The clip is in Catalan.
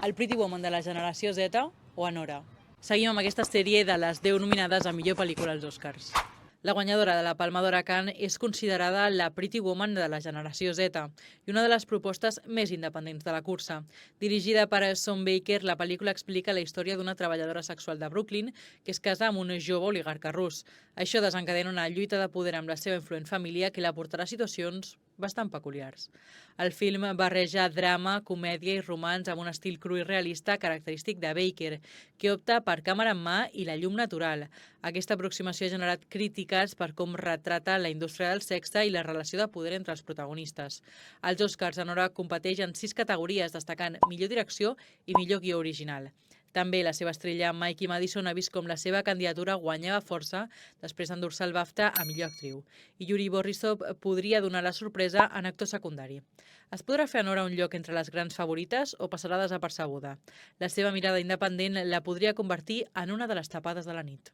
el Pretty Woman de la generació Z o Anora. Seguim amb aquesta sèrie de les 10 nominades a millor pel·lícula als Oscars. La guanyadora de la Palma d'Or a Cannes és considerada la Pretty Woman de la generació Z i una de les propostes més independents de la cursa. Dirigida per Sean Baker, la pel·lícula explica la història d'una treballadora sexual de Brooklyn que es casa amb un jove oligarca rus. Això desencadena una lluita de poder amb la seva influent família que la portarà a situacions bastant peculiars. El film barreja drama, comèdia i romanç amb un estil cru i realista característic de Baker, que opta per càmera en mà i la llum natural. Aquesta aproximació ha generat crítiques per com retrata la indústria del sexe i la relació de poder entre els protagonistes. Els Oscars Anora competeix en 6 categories, destacant millor direcció i millor guió original. També la seva estrella Mikey Madison ha vist com la seva candidatura guanyava força després d'endur-se el BAFTA a millor actriu. I Yuri Borisov podria donar la sorpresa en actor secundari. Es podrà fer a Nora un lloc entre les grans favorites o passarà desapercebuda? La seva mirada independent la podria convertir en una de les tapades de la nit.